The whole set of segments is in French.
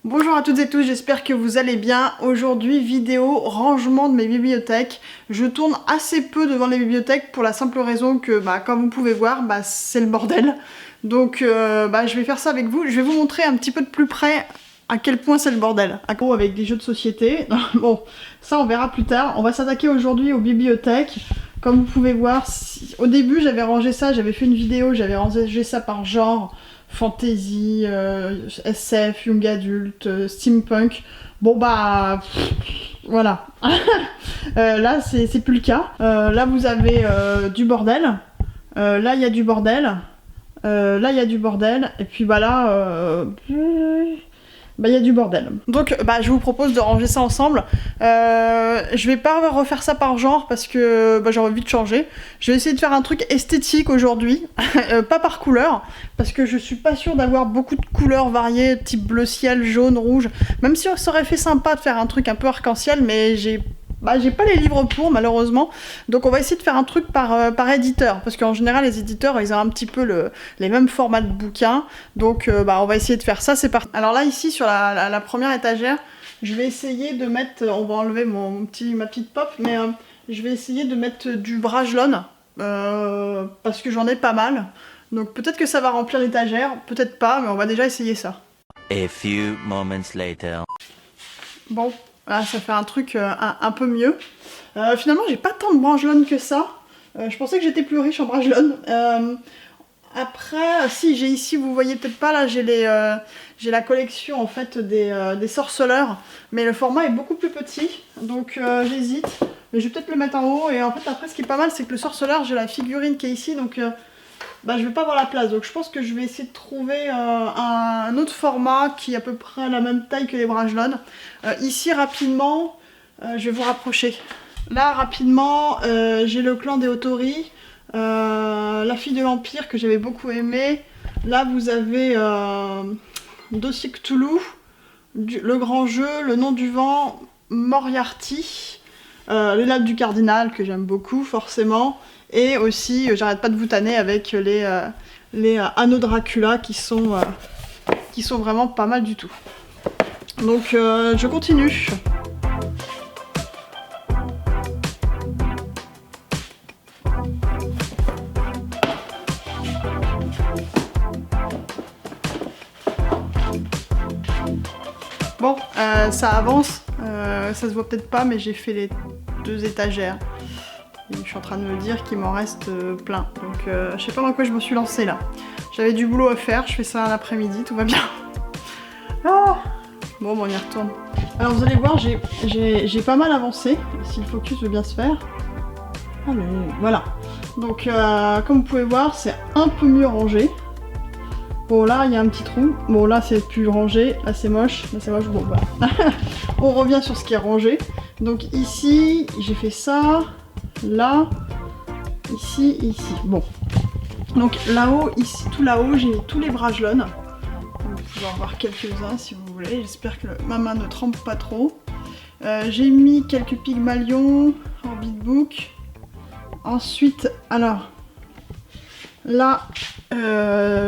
Bonjour à toutes et tous, j'espère que vous allez bien. Aujourd'hui, vidéo rangement de mes bibliothèques. Je tourne assez peu devant les bibliothèques pour la simple raison que, comme vous pouvez voir, c'est le bordel. Donc, je vais faire ça avec vous. Je vais vous montrer un petit peu de plus près à quel point c'est le bordel. Avec des jeux de société. Bon, ça on verra plus tard. On va s'attaquer aujourd'hui aux bibliothèques. Comme vous pouvez voir, au début j'avais rangé ça, j'avais fait une vidéo, j'avais rangé ça par genre. Fantasy, SF, Young Adult, Steampunk. Bon voilà. Là c'est plus le cas. Là vous avez du bordel. Là il y a du bordel. Là il y a du bordel. Et puis là il y a du bordel. Donc je vous propose de ranger ça ensemble. Je vais pas refaire ça par genre parce que j'ai envie de changer. Je vais essayer de faire un truc esthétique aujourd'hui, pas par couleur, parce que je suis pas sûre d'avoir beaucoup de couleurs variées, type bleu ciel, jaune, rouge. Même si ça aurait fait sympa de faire un truc un peu arc-en-ciel, mais j'ai pas les livres pour, malheureusement. Donc on va essayer de faire un truc par éditeur. Parce qu'en général, les éditeurs, ils ont un petit peu les mêmes formats de bouquins. Donc on va essayer de faire ça, c'est parti. Alors là, ici, sur la première étagère, je vais essayer de mettre... On va enlever ma petite pop, mais je vais essayer de mettre du Brajlon. Parce que j'en ai pas mal. Donc peut-être que ça va remplir l'étagère, peut-être pas, mais on va déjà essayer ça. A few moments later. Bon. Là, ça fait un truc un peu mieux. Finalement, j'ai pas tant de Brajlon que ça. Je pensais que j'étais plus riche en Brajlon. Après, si, j'ai ici, vous voyez peut-être pas, là, j'ai la collection, en fait, des sorceleurs. Mais le format est beaucoup plus petit, donc j'hésite. Mais je vais peut-être le mettre en haut. Et en fait, après, ce qui est pas mal, c'est que le sorceleur, j'ai la figurine qui est ici, donc... je vais pas avoir la place, donc je pense que je vais essayer de trouver un autre format qui est à peu près la même taille que les Brajlon. Ici, rapidement, je vais vous rapprocher. Là, rapidement, j'ai le clan des Otori, la fille de l'Empire que j'avais beaucoup aimé. Là, vous avez Dossier Cthulhu, le grand jeu, le nom du vent, Moriarty, les lattes du cardinal que j'aime beaucoup, forcément. Et aussi, j'arrête pas de vous tanner avec les Anneaux Dracula qui sont vraiment pas mal du tout. Donc je continue. Bon, ça avance. Ça se voit peut-être pas, mais j'ai fait les 2 étagères. Et je suis en train de me dire qu'il m'en reste plein. Donc je sais pas dans quoi je me suis lancée là. J'avais du boulot à faire, je fais ça un après-midi, tout va bien. Ah bon, on y retourne. Alors vous allez voir, j'ai pas mal avancé, si le focus veut bien se faire. Allez, voilà. Donc comme vous pouvez voir, c'est un peu mieux rangé. Bon là, il y a un petit trou. Bon là, c'est plus rangé. Là, c'est moche. Là, c'est moche. Bon, voilà. On revient sur ce qui est rangé. Donc ici, j'ai fait ça. Là, ici, ici. Bon. Donc là-haut, ici, tout là-haut, j'ai tous les Brajlon. Vous pouvez en voir quelques-uns si vous voulez. J'espère que ma main ne trempe pas trop. J'ai mis quelques Pygmalion, Orbit Book. Ensuite, alors, là,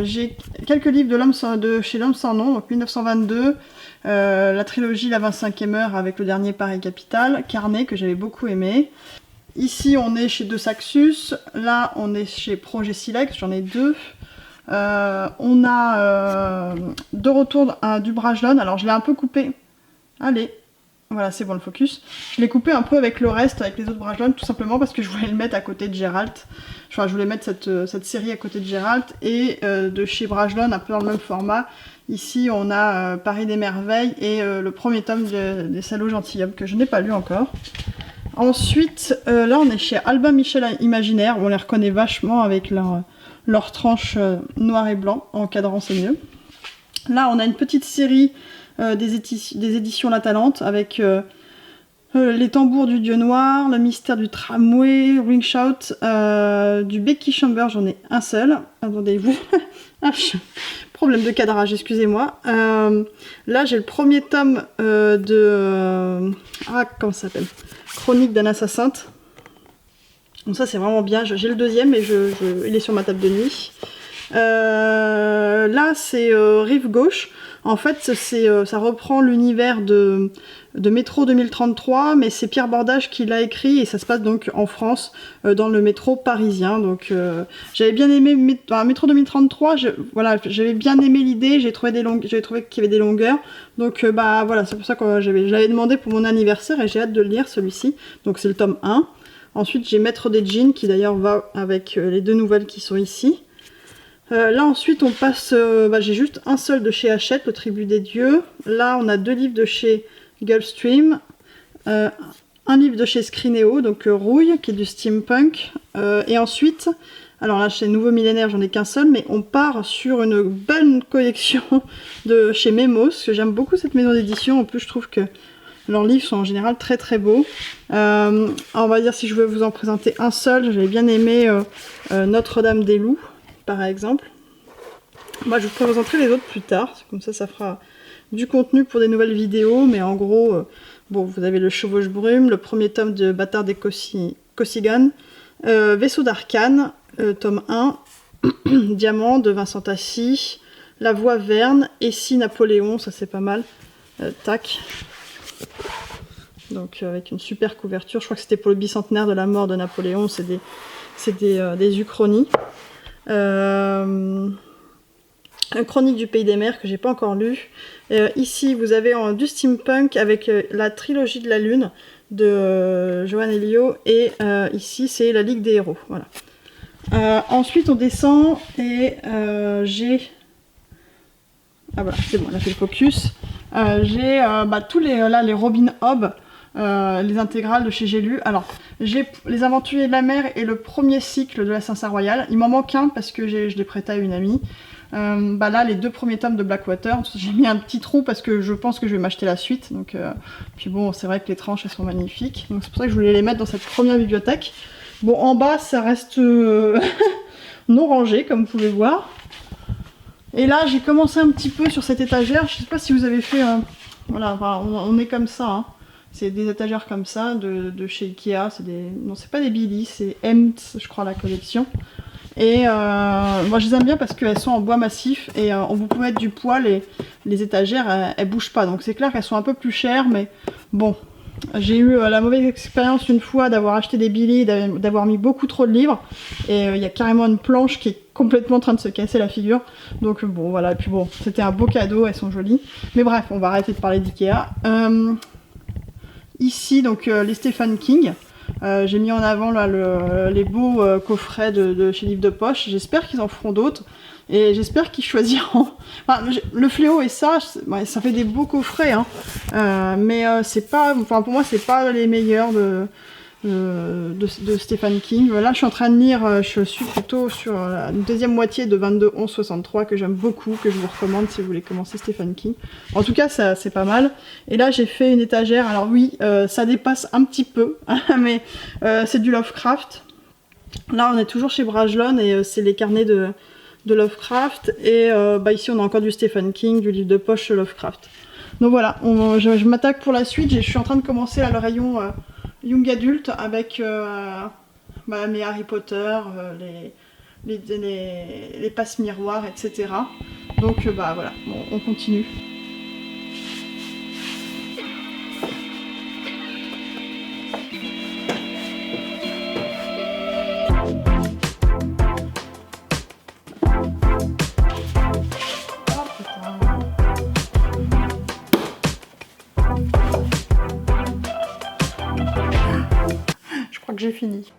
j'ai quelques livres de chez L'Homme sans nom, donc 1922. La trilogie La 25e heure avec le dernier Paris Capital. Carnet, que j'avais beaucoup aimé. Ici, on est chez De Saxus. Là, on est chez Projet Silex. J'en ai 2. On a de retour du Brajlon. Alors, je l'ai un peu coupé. Allez. Voilà, c'est bon le focus. Je l'ai coupé un peu avec le reste, avec les autres Brajlon, tout simplement parce que je voulais le mettre à côté de Geralt. Enfin, je voulais mettre cette série à côté de Geralt. Et de chez Brajlon, un peu dans le même format. Ici, on a Paris des Merveilles et le premier tome des Salauds Gentilshommes, que je n'ai pas lu encore. Ensuite, là on est chez Albin Michel Imaginaire, où on les reconnaît vachement avec leur tranche noir et blanc, en cadrant c'est mieux. Là on a une petite série des éditions La Talente, avec Les Tambours du Dieu Noir, Le Mystère du Tramway, Ring Shout, du Becky Chamber, j'en ai un seul. Attendez-vous. Problème de cadrage, excusez-moi. Là j'ai le premier tome comment ça s'appelle ? Chronique d'un assassin. Donc ça c'est vraiment bien. J'ai le deuxième et il est sur ma table de nuit. Là c'est Rive Gauche. En fait ça reprend l'univers de Métro 2033, mais c'est Pierre Bordage qui l'a écrit et ça se passe donc en France, dans le métro parisien. Donc j'avais bien aimé Métro 2033, voilà, j'avais bien aimé l'idée, j'avais trouvé qu'il y avait des longueurs. Donc bah voilà, c'est pour ça que j'avais demandé pour mon anniversaire et j'ai hâte de le lire celui-ci. Donc c'est le tome 1. Ensuite j'ai Maître des Djinns qui d'ailleurs va avec les 2 nouvelles qui sont ici. Là ensuite on passe, j'ai juste un seul de chez Hachette, Le Tribut des Dieux. Là on a 2 livres de chez Gulfstream, un livre de chez Scrineo, donc Rouille, qui est du steampunk, et ensuite, alors là chez Nouveau Millénaire j'en ai qu'un seul, mais on part sur une belle collection de chez Memos, que j'aime beaucoup cette maison d'édition. En plus je trouve que leurs livres sont en général très très beaux. On va dire, si je veux vous en présenter un seul, j'avais bien aimé Notre-Dame des Loups par exemple. Moi je vous présenterai les autres plus tard, comme ça fera du contenu pour des nouvelles vidéos, mais en gros, bon, vous avez le Chevauche-Brume, le premier tome de Bâtard des Cossigan, Vaisseau d'Arcane, tome 1, Diamant de Vincent Tassi, La Voix Verne, et si Napoléon, ça c'est pas mal, tac. Donc avec une super couverture, je crois que c'était pour le bicentenaire de la mort de Napoléon, c'est des uchronies. Un chronique du Pays des Mers que j'ai pas encore lu. Ici vous avez du steampunk avec la trilogie de la Lune de Johan Elio, et ici c'est la Ligue des Héros. Voilà. Ensuite on descend et j'ai... Ah voilà, c'est bon, on a fait le focus. J'ai tous les Robin Hobb, les intégrales de chez J'ai lu. Alors, j'ai Les Aventuriers de la Mer et le premier cycle de la Saint-Saint Royal. Il m'en manque un parce que je l'ai prêté à une amie. Là, les 2 premiers tomes de Blackwater. J'ai mis un petit trou parce que je pense que je vais m'acheter la suite. Donc, puis bon, c'est vrai que les tranches, elles sont magnifiques. Donc c'est pour ça que je voulais les mettre dans cette première bibliothèque. Bon, en bas, ça reste non rangé, comme vous pouvez voir. Et là, j'ai commencé un petit peu sur cette étagère. Je sais pas si vous avez fait... voilà, enfin, on est comme ça. Hein. C'est des étagères comme ça, de chez Ikea. Non, c'est pas des Billy, c'est Emt, je crois, la collection. Et moi, je les aime bien parce qu'elles sont en bois massif. Et on vous peut mettre du poids, les étagères, elles bougent pas. Donc c'est clair qu'elles sont un peu plus chères, mais bon... J'ai eu la mauvaise expérience une fois d'avoir acheté des Billy, d'avoir mis beaucoup trop de livres, et il y a carrément une planche qui est complètement en train de se casser la figure. Donc bon voilà, et puis bon, c'était un beau cadeau, elles sont jolies. Mais bref, on va arrêter de parler d'Ikea. Ici donc les Stephen King. J'ai mis en avant là, les beaux coffrets de chez Livre de Poche. J'espère qu'ils en feront d'autres. Et j'espère qu'ils choisiront... Enfin, le Fléau et ça fait des beaux coffrets, hein. Mais c'est pas... Enfin, pour moi, c'est pas les meilleurs de Stephen King. Là, je suis en train de lire, je suis plutôt sur la deuxième moitié de 22-11-63, que j'aime beaucoup, que je vous recommande si vous voulez commencer Stephen King. En tout cas, c'est pas mal. Et là, j'ai fait une étagère. Alors oui, ça dépasse un petit peu, mais c'est du Lovecraft. Là, on est toujours chez Brajlon, et c'est les carnets de Lovecraft, et ici on a encore du Stephen King, du livre de poche Lovecraft. Donc voilà, je m'attaque pour la suite. Je suis en train de commencer le rayon Young Adult avec mes Harry Potter, les passe-miroirs, etc. Donc voilà, bon, on continue. Que j'ai fini.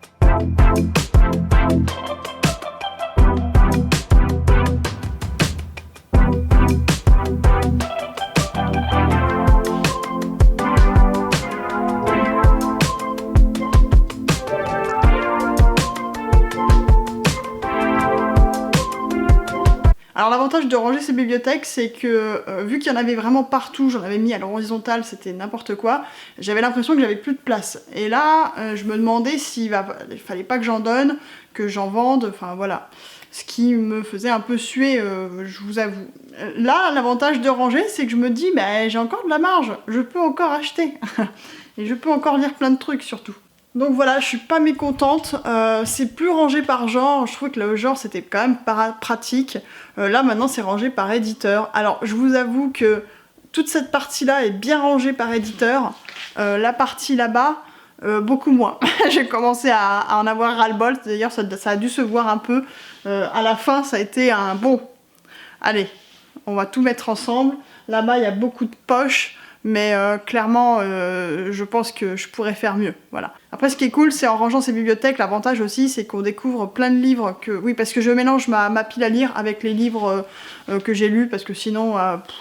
Alors l'avantage de ranger ces bibliothèques, c'est que vu qu'il y en avait vraiment partout, j'en avais mis à l'horizontale, c'était n'importe quoi, j'avais l'impression que j'avais plus de place. Et là, je me demandais s'il fallait pas que j'en donne, que j'en vende, enfin voilà. Ce qui me faisait un peu suer, je vous avoue. Là, l'avantage de ranger, c'est que je me dis, j'ai encore de la marge, je peux encore acheter. Et je peux encore lire plein de trucs surtout. Donc voilà, je suis pas mécontente, c'est plus rangé par genre, je trouvais que le genre c'était quand même pratique. Là maintenant c'est rangé par éditeur. Alors je vous avoue que toute cette partie-là est bien rangée par éditeur, la partie là-bas, beaucoup moins. J'ai commencé à en avoir ras-le-bol, d'ailleurs ça a dû se voir un peu. À la fin ça a été un bon, allez, on va tout mettre ensemble. Là-bas il y a beaucoup de poches. Mais clairement, je pense que je pourrais faire mieux, voilà. Après, ce qui est cool, c'est en rangeant ces bibliothèques, l'avantage aussi, c'est qu'on découvre plein de livres que... Oui, parce que je mélange ma pile à lire avec les livres que j'ai lus, parce que sinon,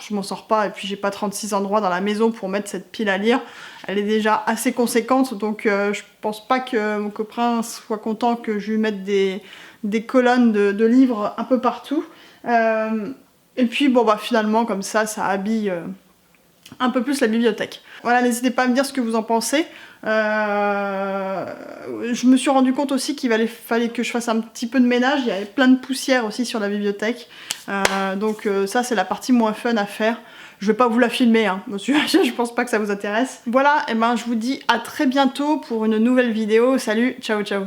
je m'en sors pas, et puis j'ai pas 36 endroits dans la maison pour mettre cette pile à lire. Elle est déjà assez conséquente, donc je pense pas que mon copain soit content que je lui mette des colonnes de livres un peu partout. Et puis, bon, bah finalement, comme ça habille... un peu plus la bibliothèque. Voilà, n'hésitez pas à me dire ce que vous en pensez. Je me suis rendu compte aussi qu'il fallait que je fasse un petit peu de ménage. Il y avait plein de poussière aussi sur la bibliothèque. Donc ça, c'est la partie moins fun à faire. Je vais pas vous la filmer, hein. Je pense pas que ça vous intéresse. Voilà, et ben je vous dis à très bientôt pour une nouvelle vidéo. Salut, ciao ciao.